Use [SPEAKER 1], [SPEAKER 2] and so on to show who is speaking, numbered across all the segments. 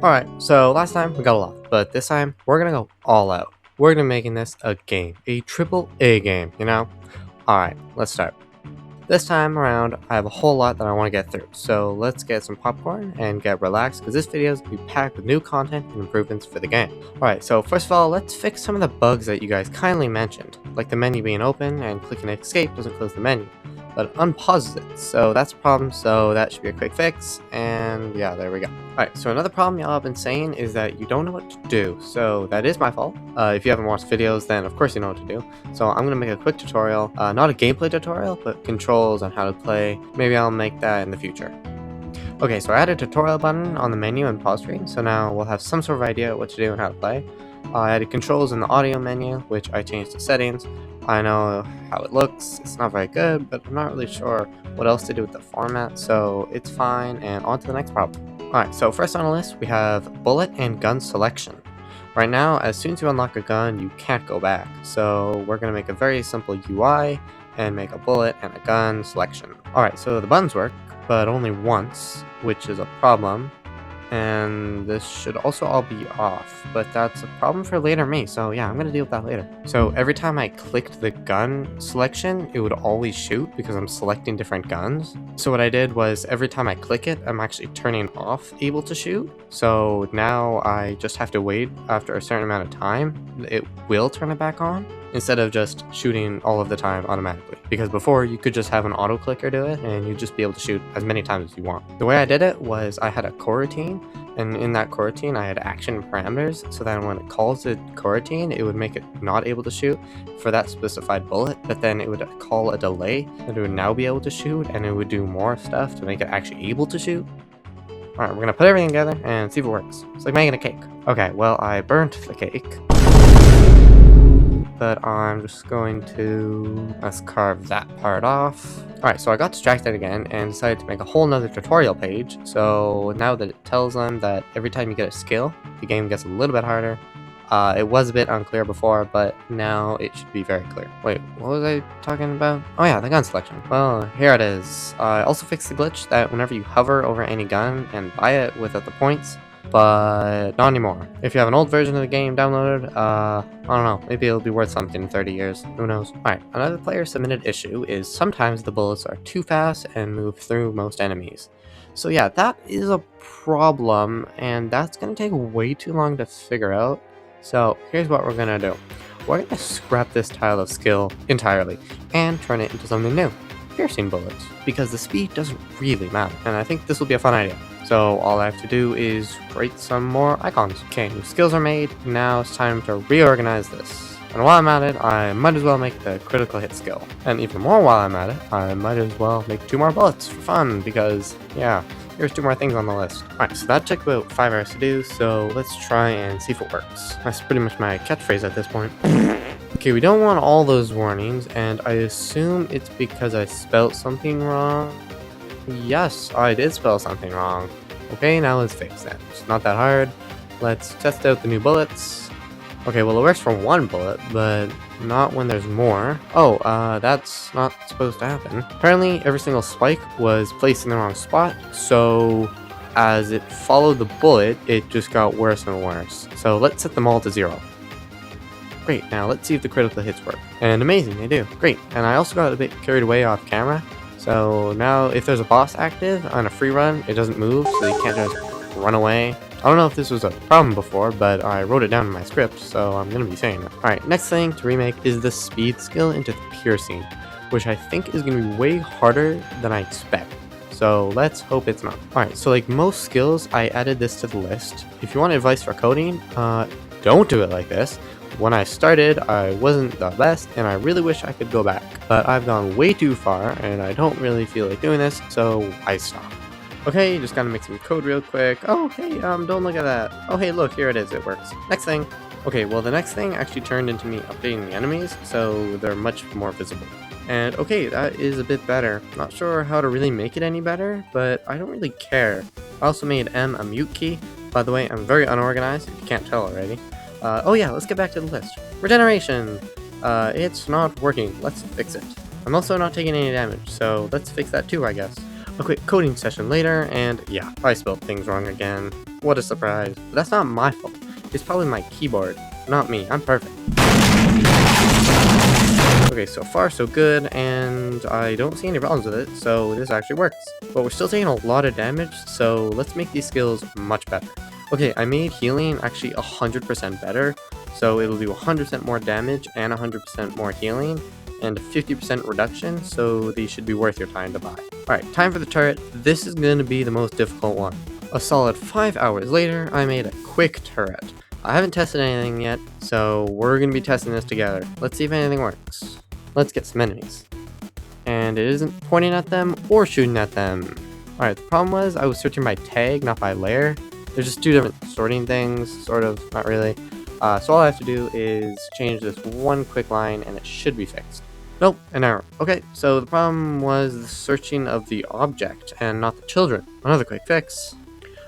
[SPEAKER 1] Alright, so last time we got a lot, but this time we're gonna go all out. We're gonna be making this a game, a triple A game, you know? Alright, let's start. This time around, I have a whole lot that I want to get through, so let's get some popcorn and get relaxed because this video is going to be packed with new content and improvements for the game. Alright, so first of all, let's fix some of the bugs that you guys kindly mentioned, like the menu being open and clicking escape doesn't close the menu, but it unpauses it, so that's a problem, so that should be a quick fix, and yeah, there we go. Alright, so another problem y'all have been saying is that you don't know what to do, so that is my fault. If you haven't watched videos, then of course you know what to do. So I'm going to make a quick tutorial, not a gameplay tutorial, but controls on how to play. Maybe I'll make that in the future. Okay, so I added a tutorial button on the menu and pause screen, so now we'll have some sort of idea what to do and how to play. I added controls in the audio menu, which I changed to settings. I know how it looks, it's not very good, but I'm not really sure what else to do with the format, so it's fine, and on to the next problem. Alright, so first on the list, we have bullet and gun selection. Right now, as soon as you unlock a gun, you can't go back, so we're going to make a very simple UI and make a bullet and a gun selection. Alright, so the buttons work, but only once, which is a problem. And this should also all be off, but that's a problem for later me, so yeah, I'm gonna deal with that later. So every time I clicked the gun selection, it would always shoot because I'm selecting different guns. So what I did was every time I click it, I'm actually turning off able to shoot. So now I just have to wait after a certain amount of time. It will turn it back on instead of just shooting all of the time automatically. Because before you could just have an auto clicker do it and you'd just be able to shoot as many times as you want. The way I did it was I had a coroutine, and in that coroutine I had action parameters, so that when it calls the coroutine it would make it not able to shoot for that specified bullet, but then it would call a delay that it would now be able to shoot, and it would do more stuff to make it actually able to shoot. Alright, we're gonna put everything together and see if it works. It's like making a cake. Okay, well, I burnt the cake, but I'm just going to let's carve that part off. Alright, so I got distracted again and decided to make a whole nother tutorial page. So now that it tells them that every time you get a skill, the game gets a little bit harder. It was a bit unclear before, but now it should be very clear. Wait, what was I talking about? Oh yeah, the gun selection. Well, here it is. I also fixed the glitch that whenever you hover over any gun and buy it without the points, but not anymore. If you have an old version of the game downloaded, I don't know, maybe it'll be worth something in 30 years, who knows. Alright, another player submitted issue is sometimes the bullets are too fast and move through most enemies. So yeah, that is a problem, and that's gonna take way too long to figure out. So here's what we're gonna do. We're gonna scrap this tile of skill entirely and turn it into something new. Piercing bullets, because the speed doesn't really matter, and I think this will be a fun idea. So all I have to do is create some more icons. Okay, new skills are made, now it's time to reorganize this. And while I'm at it, I might as well make the critical hit skill. And even more while I'm at it, I might as well make 2 more bullets for fun, because yeah, here's 2 more things on the list. Alright, so that took about 5 hours to do, so let's try and see if it works. That's pretty much my catchphrase at this point. Okay, we don't want all those warnings, and I assume it's because I spelled something wrong. Yes, I did spell something wrong. Okay, now let's fix that. It's not that hard. Let's test out the new bullets. Okay, well it works for 1 bullet, but not when there's more. Oh, that's not supposed to happen. Apparently, every single spike was placed in the wrong spot, so as it followed the bullet, it just got worse and worse. So let's set them all to 0. Great, now let's see if the critical hits work. And amazing, they do. Great, and I also got a bit carried away off camera. So now if there's a boss active on a free run, it doesn't move, so you can't just run away. I don't know if this was a problem before, but I wrote it down in my script, so I'm going to be saying it. Alright, next thing to remake is the speed skill into piercing, which I think is going to be way harder than I expect. So let's hope it's not. Alright, so like most skills, I added this to the list. If you want advice for coding, don't do it like this. When I started, I wasn't the best, and I really wish I could go back. But I've gone way too far, and I don't really feel like doing this, so I stopped. Okay, just gotta make some code real quick. Oh, hey, don't look at that. Oh, hey, look, here it is, it works. Next thing. Okay, well, the next thing actually turned into me updating the enemies, so they're much more visible. And okay, that is a bit better. Not sure how to really make it any better, but I don't really care. I also made M a mute key. By the way, I'm very unorganized, if you can't tell already. Oh yeah, let's get back to the list. Regeneration! It's not working. Let's fix it. I'm also not taking any damage, so let's fix that too, I guess. A quick coding session later, and yeah, I spelled things wrong again. What a surprise. But that's not my fault. It's probably my keyboard, not me. I'm perfect. Okay, so far so good, and I don't see any problems with it, so this actually works. But we're still taking a lot of damage, so let's make these skills much better. Okay, I made healing actually 100% better, so it'll do 100% more damage and 100% more healing, and a 50% reduction, so these should be worth your time to buy. Alright, time for the turret. This is going to be the most difficult one. A solid 5 hours later, I made a quick turret. I haven't tested anything yet, so we're going to be testing this together. Let's see if anything works. Let's get some enemies. And it isn't pointing at them or shooting at them. Alright, the problem was I was searching by tag, not by layer. There's just two different sorting things, sort of, not really. So all I have to do is change this one quick line and it should be fixed. Nope, an error. Okay, so the problem was the searching of the object and not the children. Another quick fix.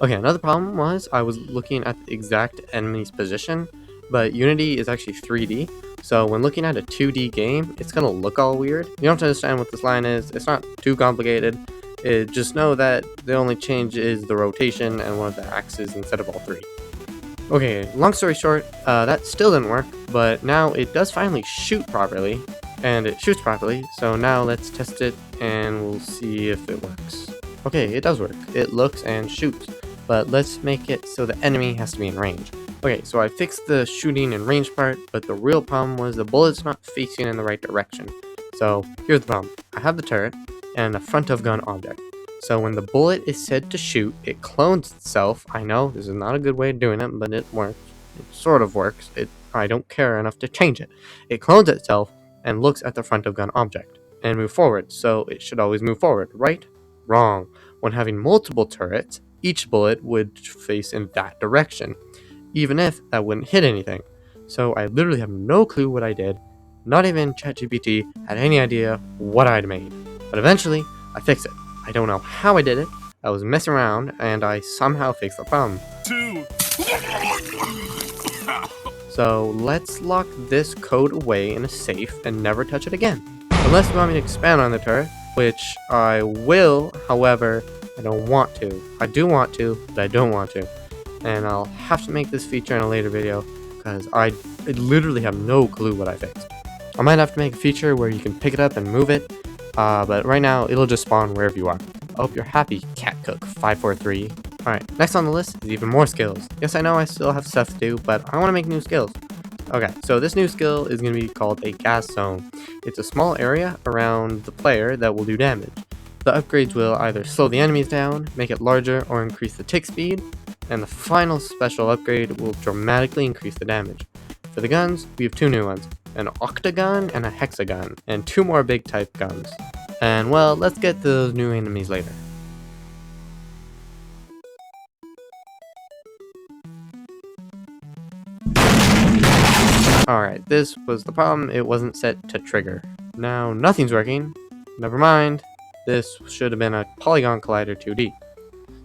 [SPEAKER 1] Okay, another problem was I was looking at the exact enemy's position, but Unity is actually 3D, so when looking at a 2D game, it's gonna look all weird. You don't have to understand what this line is, it's not too complicated. Just know that the only change is the rotation and one of the axes instead of all three. Okay, long story short, that still didn't work, but now it does finally shoot properly, and it shoots properly, so now let's test it and we'll see if it works. Okay, it does work. It looks and shoots, but let's make it so the enemy has to be in range. Okay, so I fixed the shooting and range part, but the real problem was the bullet's not facing in the right direction. So here's the problem. I have the turret and a front of gun object. So when the bullet is said to shoot, it clones itself. I know this is not a good way of doing it, but it works. It sort of works. I don't care enough to change it. It clones itself and looks at the front of gun object and move forward. So it should always move forward, right? Wrong. When having multiple turrets, each bullet would face in that direction, even if that wouldn't hit anything. So I literally have no clue what I did. Not even ChatGPT had any idea what I'd made. But eventually, I fixed it. I don't know how I did it. I was messing around, and I somehow fixed the problem. So let's lock this code away in a safe and never touch it again. Unless you want me to expand on the turret, which I will, however, I don't want to. I do want to, but I don't want to. And I'll have to make this feature in a later video, because I literally have no clue what I fixed. I might have to make a feature where you can pick it up and move it, but right now it'll just spawn wherever you are. I hope you're happy, CatCook543. Alright, next on the list is even more skills. Yes, I know I still have stuff to do, but I want to make new skills. Okay, so this new skill is going to be called a gas zone. It's a small area around the player that will do damage. The upgrades will either slow the enemies down, make it larger, or increase the tick speed, and the final special upgrade will dramatically increase the damage. For the guns, we have two new ones, an octagon and a hexagon, and two more big type guns. And well, let's get to those new enemies later. Alright, this was the problem. It wasn't set to trigger. Now nothing's working. Never mind. This should have been a Polygon Collider 2D.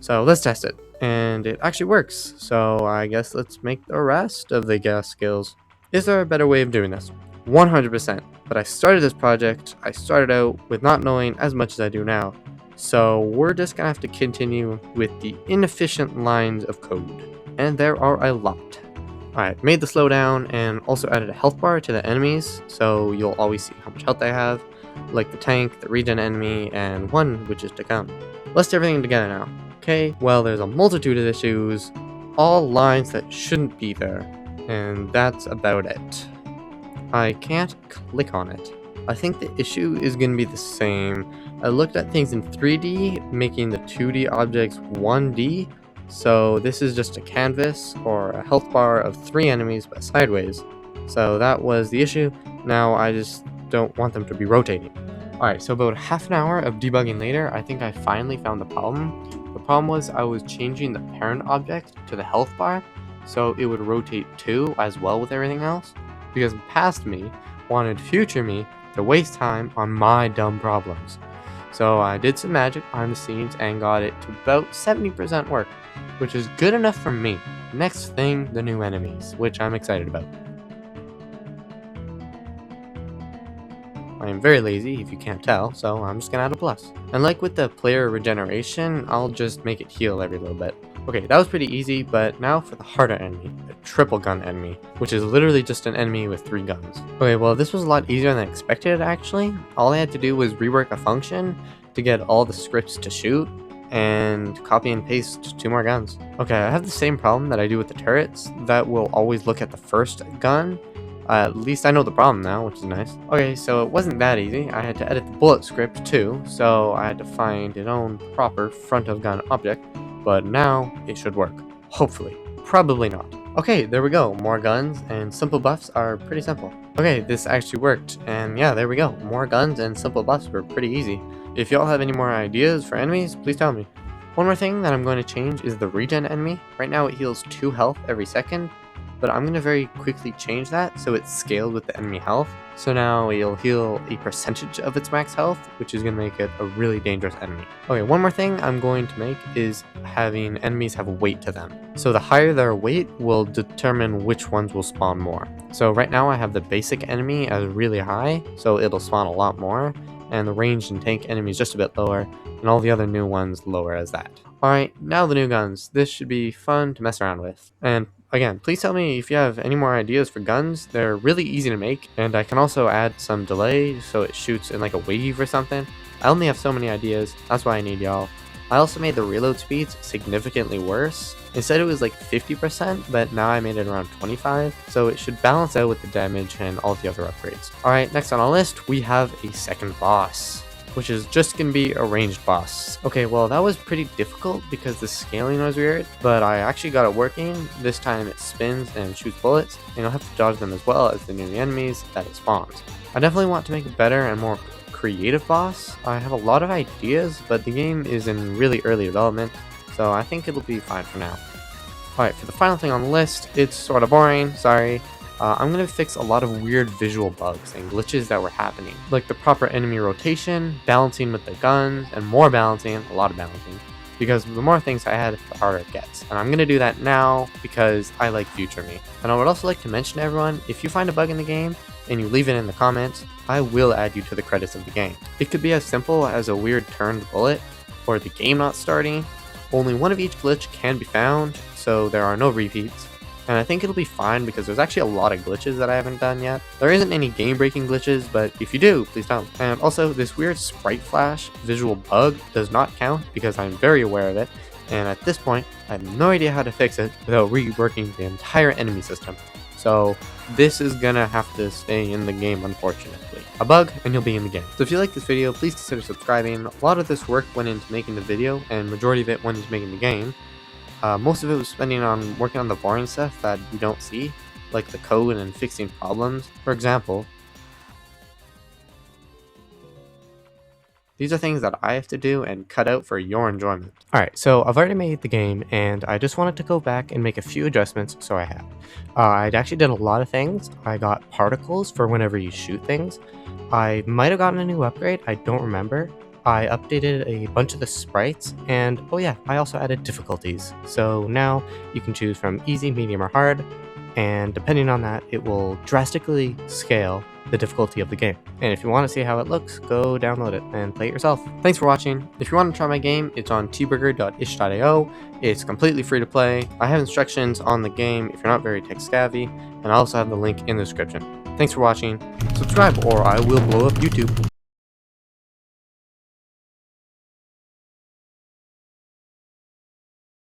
[SPEAKER 1] So let's test it. And it actually works. So I guess let's make the rest of the gas skills. Is there a better way of doing this? 100%. But I started this project, I started out with not knowing as much as I do now. So we're just gonna have to continue with the inefficient lines of code. And there are a lot. Alright, made the slowdown and also added a health bar to the enemies, so you'll always see how much health they have, like the tank, the regen enemy, and one which is to come. Let's do everything together now. Okay, well there's a multitude of issues, all lines that shouldn't be there, and that's about it. I can't click on it. I think the issue is going to be the same. I looked at things in 3D, making the 2D objects 1D, so this is just a canvas or a health bar of 3 enemies but sideways. So that was the issue. Now I just don't want them to be rotating. Alright, so about half an hour of debugging later, I think I finally found the problem. The problem was I was changing the parent object to the health bar, so it would rotate too as well with everything else, because past me wanted future me to waste time on my dumb problems. So I did some magic behind the scenes and got it to about 70% work, which is good enough for me. Next thing, the new enemies, which I'm excited about. I am very lazy, if you can't tell, so I'm just gonna add a plus. And like with the player regeneration, I'll just make it heal every little bit. Okay, that was pretty easy, but now for the harder enemy, the triple gun enemy, which is literally just an enemy with 3 guns. Okay, well this was a lot easier than expected actually. All I had to do was rework a function to get all the scripts to shoot, and copy and paste 2 more guns. Okay, I have the same problem that I do with the turrets, that will always look at the first gun. At least I know the problem now, which is nice. Okay, so it wasn't that easy. I had to edit the bullet script too, so I had to find its own proper front of gun object, but now it should work. Hopefully. Probably not. Okay, there we go. More guns, and simple buffs are pretty simple. Okay, this actually worked, and yeah, there we go. More guns and simple buffs were pretty easy. If y'all have any more ideas for enemies, please tell me. One more thing that I'm going to change is the regen enemy. Right now it heals 2 health every second, but I'm going to very quickly change that so it's scaled with the enemy health. So now it'll heal a percentage of its max health, which is going to make it a really dangerous enemy. Okay, one more thing I'm going to make is having enemies have weight to them. So the higher their weight will determine which ones will spawn more. So right now I have the basic enemy as really high, so it'll spawn a lot more, and the ranged and tank enemies just a bit lower, and all the other new ones lower as that. Alright, now the new guns. This should be fun to mess around with. And again, please tell me if you have any more ideas for guns. They're really easy to make, and I can also add some delay so it shoots in like a wave or something. I only have so many ideas, that's why I need y'all. I also made the reload speeds significantly worse. Instead it was like 50%, but now I made it around 25, so it should balance out with the damage and all the other upgrades. Alright, next on our list, we have a second boss, which is just gonna be a ranged boss. Okay, well that was pretty difficult because the scaling was weird, but I actually got it working. This time it spins and shoots bullets, and you'll have to dodge them as well as the new enemies that it spawns. I definitely want to make a better and more creative boss. I have a lot of ideas, but the game is in really early development, so I think it'll be fine for now. Alright, for the final thing on the list, it's sort of boring, sorry. I'm going to fix a lot of weird visual bugs and glitches that were happening, like the proper enemy rotation, balancing with the guns, and more balancing, a lot of balancing, because the more things I add, the harder it gets. And I'm going to do that now because I like future me. And I would also like to mention to everyone, if you find a bug in the game and you leave it in the comments, I will add you to the credits of the game. It could be as simple as a weird turned bullet, or the game not starting. Only one of each glitch can be found, so there are no repeats. And I think it'll be fine because there's actually a lot of glitches that I haven't done yet. There isn't any game-breaking glitches, but if you do, please tell me. And also, this weird sprite flash visual bug does not count because I'm very aware of it, and at this point, I have no idea how to fix it without reworking the entire enemy system. So this is gonna have to stay in the game, unfortunately. A bug, and you'll be in the game. So if you like this video, please consider subscribing. A lot of this work went into making the video, and majority of it went into making the game. Most of it was spending on working on the boring stuff that you don't see, like the code and fixing problems. For example, these are things that I have to do and cut out for your enjoyment. Alright, so I've already made the game, and I just wanted to go back and make a few adjustments, so I have. I actually did a lot of things. I got particles for whenever you shoot things. I might have gotten a new upgrade, I don't remember. I updated a bunch of the sprites, and oh yeah, I also added difficulties. So now you can choose from easy, medium, or hard, and depending on that, it will drastically scale the difficulty of the game. And if you want to see how it looks, go download it and play it yourself. Thanks for watching. If you want to try my game, it's on tburger.ish.io. It's completely free to play. I have instructions on the game if you're not very tech savvy, and I also have the link in the description. Thanks for watching. Subscribe or I will blow up YouTube.